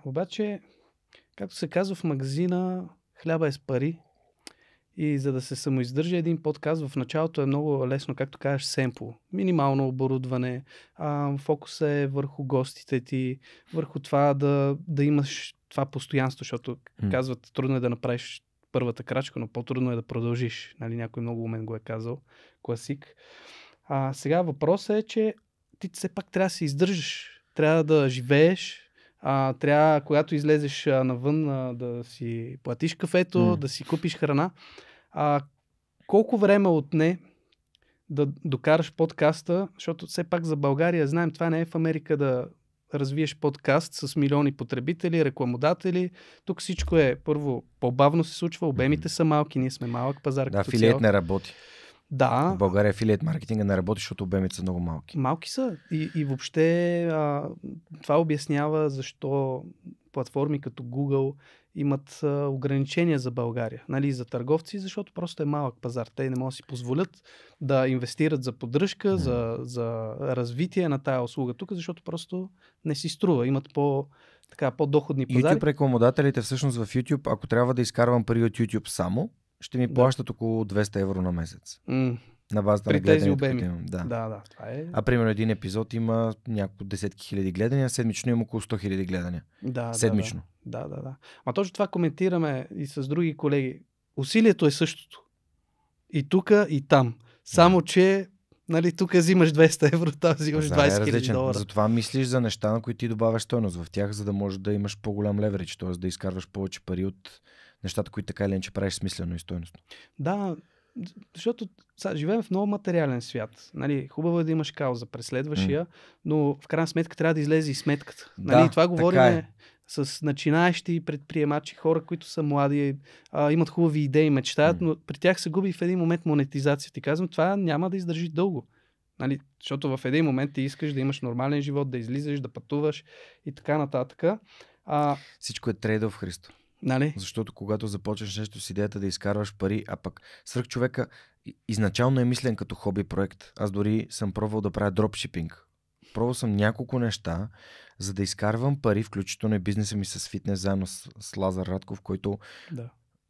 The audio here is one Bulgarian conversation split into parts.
Обаче, както се казва в магазина, хляба е с пари. И за да се самоиздържа един подкаст, в началото е много лесно, както кажеш, семпл. Минимално оборудване, фокус е върху гостите ти, върху това да имаш това постоянство, защото казват, трудно е да направиш първата крачка, но по-трудно е да продължиш. Нали, някой много умен го е казал, класик. Сега въпросът е, че ти все пак трябва да се издържаш. Трябва да живееш, трябва, когато излезеш навън, да си платиш кафето, да си купиш храна. Колко време отне да докараш подкаста, защото все пак за България, знаем, това не е в Америка да развиеш подкаст с милиони потребители, рекламодатели. Тук всичко е, първо, по-бавно се случва, обемите са малки, ние сме малък пазар. Да, афилиейт не работи. Да. В България афилиейт маркетинга не работи, защото обемите са много малки. Малки са. И въобще това обяснява защо платформи като Google имат ограничения за България. Нали, за търговци, защото просто е малък пазар. Те не могат да си позволят да инвестират за поддръжка, за развитие на тая услуга тук, защото просто не си струва. Имат по-доходни пазари. YouTube рекламодателите всъщност в YouTube, ако трябва да изкарвам пари от YouTube само, ще ми плащат около 200 евро на месец. На базата на гледането, обеми. Да. Това е... примерно един епизод има няколко десетки хиляди гледания, седмично има около 100 хиляди гледания. Седмично. Да. Точно това коментираме и с други колеги. Усилието е същото. И тук, и там. Само, че нали, тук взимаш 200 евро, там взимаш 20 хиляди долара. Затова мислиш за неща, на които ти добавяш стойност в тях, за да можеш да имаш по-голям леверидж, т.е. да изкарваш повече пари от нещата, които така или иначе правиш смислено и стойностно. Да, защото живеем в много материален свят. Нали, хубаво е да имаш кауза, преследваш я, но в крайна сметка трябва да излезе и сметката. Нали, това говорим с начинаещи предприемачи, хора, които са млади, имат хубави идеи, мечтаят, но при тях се губи в един момент монетизацията. Ти казвам, това няма да издържи дълго. Нали, защото в един момент ти искаш да имаш нормален живот, да излизаш, да пътуваш и така нататък. Всичко е трейд-оф, Христо. Нали? Защото когато започнеш нещо с идеята да изкарваш пари, а пък свръхчовека изначално е мислен като хоби проект. Аз дори съм пробвал да правя дропшипинг. Пробвал съм няколко неща, за да изкарвам пари, включително и бизнеса ми с фитнес, заедно с Лазар Радков, който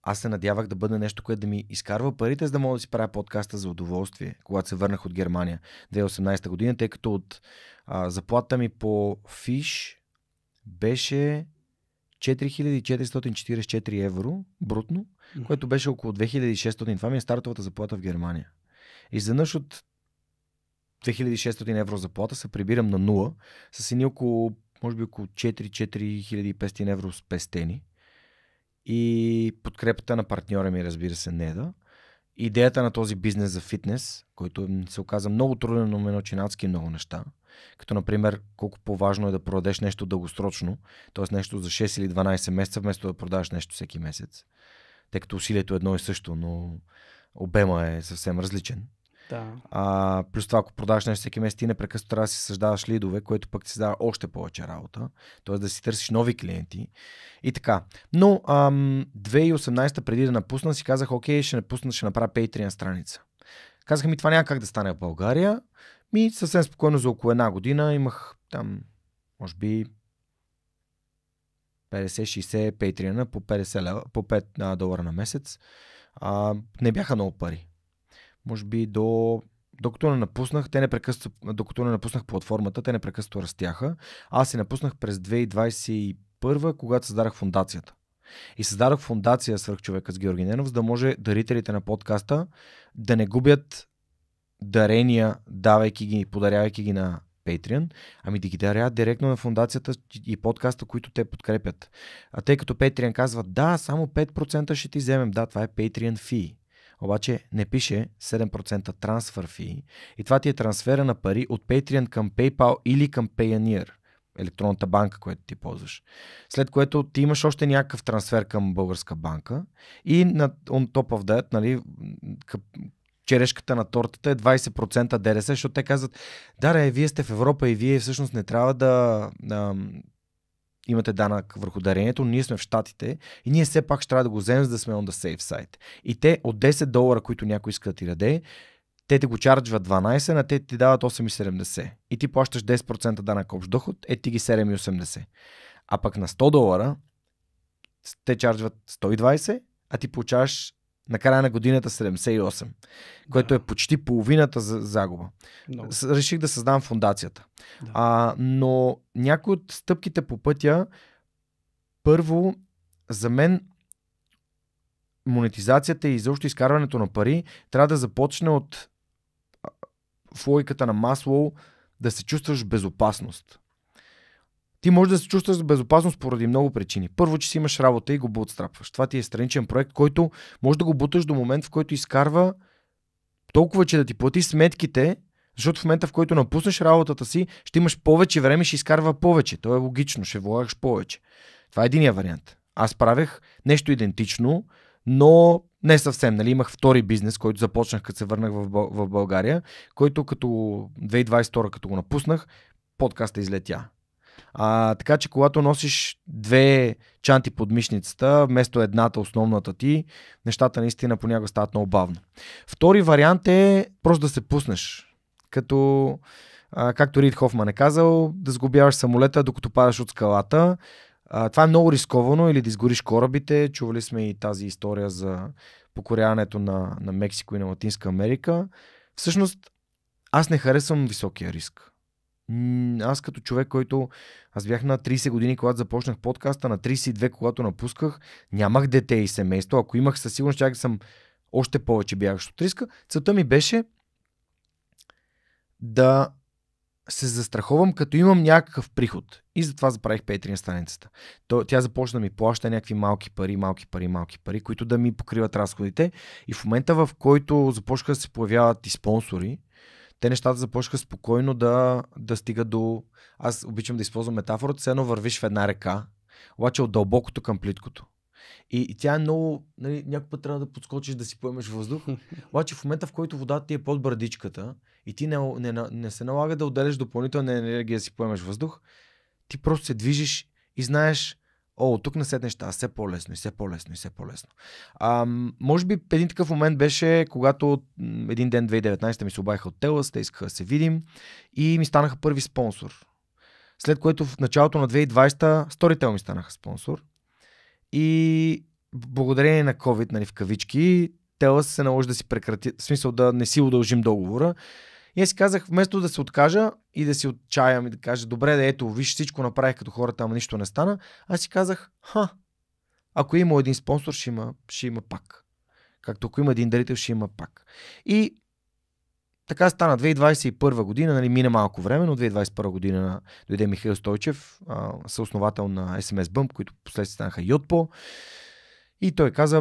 аз се надявах да бъде нещо, което да ми изкарва парите, за да мога да си правя подкаста за удоволствие, когато се върнах от Германия 2018 година, тъй като от заплата ми по фиш беше 4444 евро брутно, което беше около 2600. Това ми е стартовата заплата в Германия. Изведнъж от 2600 евро заплата се прибирам на 0 с едни около, може би около 4500 евро спестени. И подкрепата на партньора ми, разбира се, Неда. Идеята на този бизнес за фитнес, който се оказа много труден, но ме научи адски много неща. Като, например, колко по-важно е да продадеш нещо дългосрочно, т.е. нещо за 6 или 12 месеца, вместо да продаваш нещо всеки месец. Тъй като усилието е едно и също, но обема е съвсем различен. Да. Плюс това, ако продаваш нещо всеки месец, ти непрекъснато трябва да си създаваш лидове, което пък ти създава още повече работа. Т.е. да си търсиш нови клиенти. И така. Но 2018 преди да напусна, си казах, окей, ще направя Patreon страница. Казах ми, това няма как да стане в България. Съвсем спокойно за около една година имах там, може би 50-60 Patreon по 50 лева, по $5 на месец. Не бяха много пари. Може би докато не напуснах платформата, те непрекъснато растяха. Аз си напуснах през 2021, когато създадах фондацията. И създадох фондация Свръхчовекът с Георги Ненов, за да може дарителите на подкаста да не губят дарения, давайки ги, подарявайки ги на Patreon, ами да ги дарят директно на фондацията и подкаста, които те подкрепят. А тъй като Patreon казва, да, само 5% ще ти вземем, да, това е Patreon fee. Обаче не пише 7% трансфер фи и това ти е трансфера на пари от Patreon към PayPal или към Payoneer, електронната банка, която ти ползваш. След което ти имаш още някакъв трансфер към българска банка и на on top of that, нали, черешката на тортата е 20% ДДС, защото те казват, да, вие сте в Европа и вие всъщност не трябва да имате данък върху дарението, ние сме в Щатите и ние все пак ще трябва да го вземем, за да сме on the safe side. И те от $10, които някой иска да ти даде, те го чарджват 12, на те ти дават 8,70. И ти плащаш 10% данък общ доход, ти ги 7,80. А пък на $100 те чарджват 120, а ти получаваш на края на годината 78, което е почти половината за загуба. Реших да създам фондацията. Но някои от стъпките по пътя, първо, за мен монетизацията и изобщо изкарването на пари трябва да започне от в логиката на Маслоу да се чувстваш в безопасност. Ти можеш да се чувстваш в безопасност поради много причини. Първо, че си имаш работа и го бутстрапваш. Това ти е страничен проект, който може да го буташ до момент, в който изкарва толкова, че да ти плати сметките, защото в момента, в който напуснеш работата си, ще имаш повече време и ще изкарва повече. То е логично, ще влагаш повече. Това е единия вариант. Аз правех нещо идентично, но не съвсем. Нали? Имах втори бизнес, който започнах, като се върнах в България, който като 2022, като го напуснах, подкаста излетя. Така че когато носиш 2 чанти под мишницата, вместо едната, основната ти, нещата наистина понякога стават много бавно. Втори вариант е просто да се пуснеш. Както Рид Хофман е казал, да сгубяваш самолета, докато падаш от скалата. Това е много рисковано, или да изгориш корабите. Чували сме и тази история за покоряването на Мексико и на Латинска Америка. Всъщност, аз не харесвам високия риск. Аз като човек, аз бях на 30 години, когато започнах подкаста, на 32, когато напусках, нямах дете и семейство. Ако имах, със сигурност щях да съм още повече бягащ от риска. Целта ми беше да се застраховам, като имам някакъв приход. И затова заправих Patreon страницата. Тя започна да ми плаща някакви малки пари, които да ми покриват разходите. И в момента, в който започнаха да се появяват и спонсори, те нещата започнаха спокойно да стигат до... Аз обичам да използвам метафората, все едно вървиш в една река, обаче от дълбокото към плиткото. И тя е много... Нали, някой път трябва да подскочиш да си поемеш въздух, обаче в момента, в който водата ти е под брадичката и ти не се налага да отделяш допълнителна енергия да си поемеш въздух, ти просто се движиш и знаеш, тук насетне неща, все по-лесно. Може би един такъв момент беше, когато един ден 2019 ми се обадиха от Телъс, те искаха да се видим и ми станаха първи спонсор. След което в началото на 2020 Storytel ми станаха спонсор. И благодарение на COVID, нали, в кавички, Телъс се наложи да си прекрати, в смисъл да не си удължим договора. И аз си казах, вместо да се откажа и да си отчаям и да кажа, добре, да ето, виж, всичко направих като хората, ама нищо не стана, аз си казах, ако има един спонсор, ще има пак. Както ако има един дарител, ще има пак. И така стана 2021 година, нали, мина малко време, но 2021 година дойде Михаил Стойчев, съосновател на SMS Bump, които последствие станаха Yotpo. И той каза,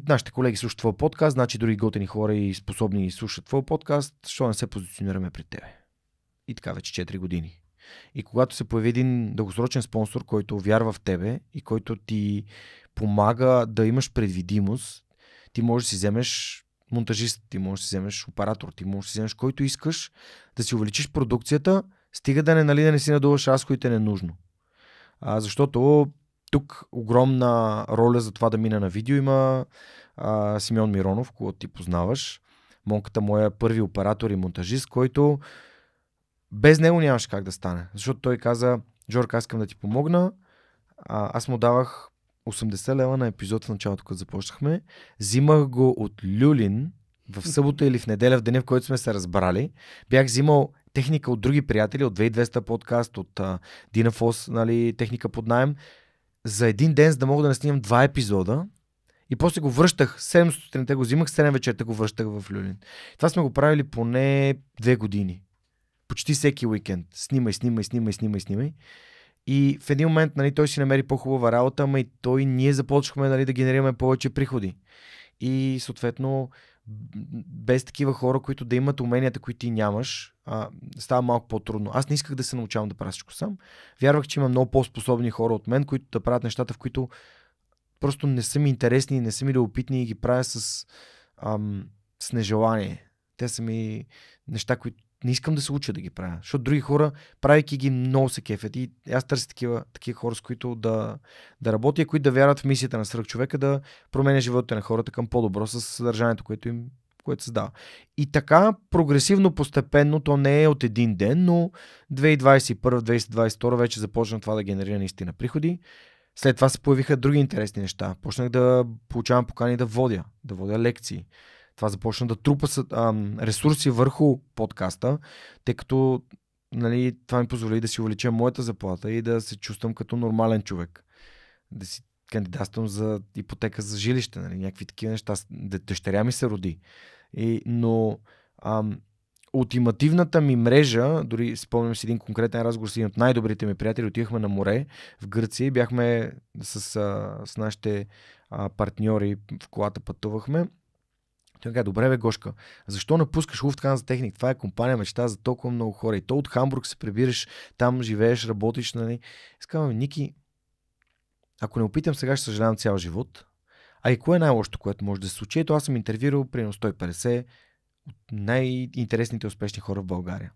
нашите колеги слушат твой подкаст, значи други готини хора и способни слушат твой подкаст, защо не се позиционираме пред тебе? И така вече 4 години. И когато се появи един дългосрочен спонсор, който вярва в тебе и който ти помага да имаш предвидимост, ти можеш да си вземеш монтажист, ти можеш да си вземеш оператор, ти можеш да си вземеш който искаш, да си увеличиш продукцията, стига да не си надуваш разходите ненужно. Защото тук огромна роля за това да мина на видео има Симеон Миронов, когото ти познаваш. Монката моя първи оператор и монтажист, който без него нямаше как да стане. Защото той каза, Джорка, аз искам да ти помогна. Аз му давах 80 лева на епизод в началото, когато започнахме. Взимах го от Люлин в събота или в неделя, в деня, в който сме се разбрали. Бях взимал техника от други приятели, от 2200 подкаст, от Динафос, нали, техника под наем, за един ден, за да мога да не снимам 2 епизода. И после го връщах, 7 сутринта го взимах, 7 вечерта го връщах в Люлин. Това сме го правили поне 2 години. Почти всеки уикенд. Снимай. И в един момент, нали, той си намери по-хубава работа, ама и ние започнахме, нали, да генерираме повече приходи. И съответно, без такива хора, които да имат уменията, които ти нямаш, става малко по-трудно. Аз не исках да се научавам да правя всичко сам. Вярвах, че има много по-способни хора от мен, които да правят нещата, в които просто не са ми интересни, не са ми любопитни и ги правя с нежелание. Те са ми неща, които не искам да се уча да ги правя. Защото други хора, правейки ги, много се кефят. И аз търся такива хора, с които да работя, които да вярват в мисията на свръхчовека, да променя живота на хората към по-добро с съдържанието, което им което създава. И така, прогресивно, постепенно, то не е от един ден, но 2021-2022 вече започна това да генерира наистина приходи. След това се появиха други интересни неща. Почнах да получавам покани да водя лекции. Това започна да трупа ресурси върху подкаста, тъй като нали, това ми позволи да си увелича моята заплата и да се чувствам като нормален човек. Да си кандидатствам за ипотека за жилище, нали, някакви такива неща. Дъщеря ми се роди. Но ултимативната ми мрежа, дори спомням си един конкретен разговор с един от най-добрите ми приятели, отивахме на море в Гърция и бяхме с нашите партньори в колата пътувахме. Той каза, добре бе, Гошка, защо напускаш Lufthansa Technik? Това е компания мечта за толкова много хора. И то от Хамбург се прибираш, там живееш, работиш, нали? Искам, Ники, ако не опитам сега, ще съжалявам цял живот. А и кое е най-лошото, което може да се случи? Ето аз съм интервюирал примерно 150 от най-интересните успешни хора в България.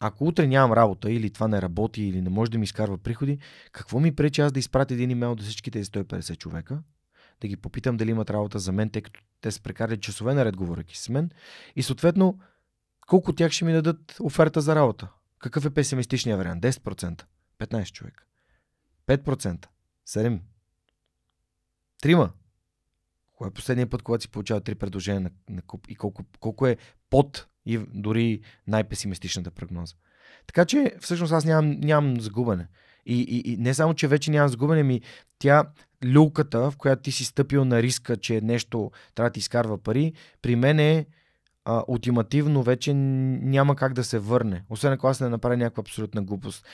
Ако утре нямам работа или това не работи или не може да ми изкарва приходи, какво ми пречи аз да изпратя един имейл до всички тези 150 човека, да ги попитам дали имат работа за мен, тъй като те са прекарали часове наред говорейки с мен и съответно колко от тях ще ми дадат оферта за работа? Какъв е песимистичният вариант? 10%, 15 човека, 5%, 7%, 3%. Кой е последния път, когато си получава 3 предложения на куп и колко е под и дори най-песимистичната прогноза. Така че всъщност аз нямам загубене. И не само, че вече нямам загубене, тя люлката, в която ти си стъпил на риска, че нещо трябва да ти изкарва пари, при мен е ултимативно вече няма как да се върне. Освен ако аз не направя някаква абсолютна глупост,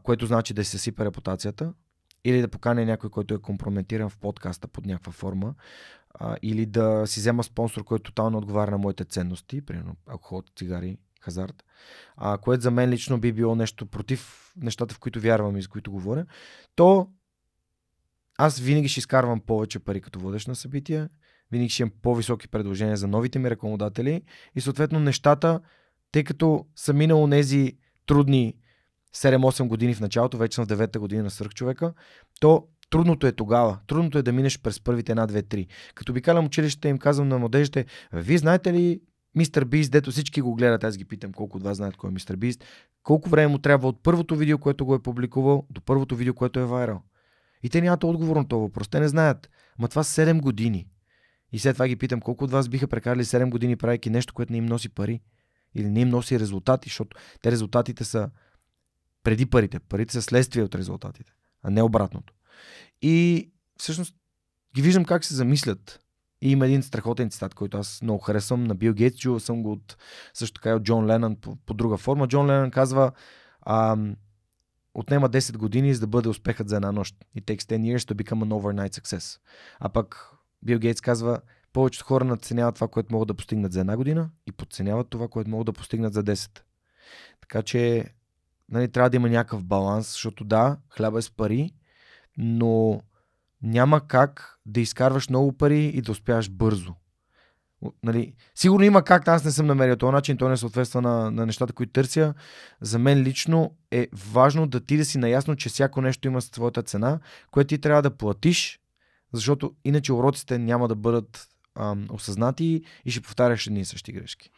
което значи да се съсипе репутацията, или да поканя някой, който е компрометиран в подкаста под някаква форма, или да си взема спонсор, който тотално отговаря на моите ценности, примерно алкохол, цигари, хазарт, което за мен лично би било нещо против нещата, в които вярвам и за които говоря, то аз винаги ще изкарвам повече пари като водещ на събития, винаги ще имам по-високи предложения за новите ми рекламодатели и съответно нещата, тъй като са минало тези трудни 7-8 години в началото, вече съм в 9-та година на свръхчовека, то трудното е тогава. Трудното е да минеш през първите 1, 2, 3. Като обикалям училището им казвам на младежите, вие знаете ли Мистер Бист, дето всички го гледат, аз ги питам колко от вас знаят кой е Мистер Бист, колко време му трябва от първото видео, което го е публикувал, до първото видео, което е вайрал. И те нямат отговор на това въпрос. Те не знаят. Ма това са 7 години. И след това ги питам колко от вас биха прекарали 7 години правейки нещо, което не им носи пари. Или не им носи резултати, защото те резултатите са преди парите. Парите са следствие от резултатите, а не обратното. И всъщност ги виждам как се замислят. И има един страхотен цитат, който аз много харесвам на Бил Гейтс, чувал съм го също така и от Джон Ленън по друга форма. Джон Ленън казва, отнема 10 години за да бъде успехът за една нощ. It takes 10 years to become an overnight success. А пък Бил Гейтс казва, повечето хора надценяват това, което могат да постигнат за една година и подценяват това, което могат да постигнат за 10. Така че трябва да има някакъв баланс, защото да, хляба е с пари, но няма как да изкарваш много пари и да успяваш бързо. Сигурно има как, аз не съм намерил този начин, то не съответства на нещата, които търся. За мен лично е важно да си наясно, че всяко нещо има своята цена, което ти трябва да платиш, защото иначе уроците няма да бъдат осъзнати и ще повтаряш едни и същи грешки.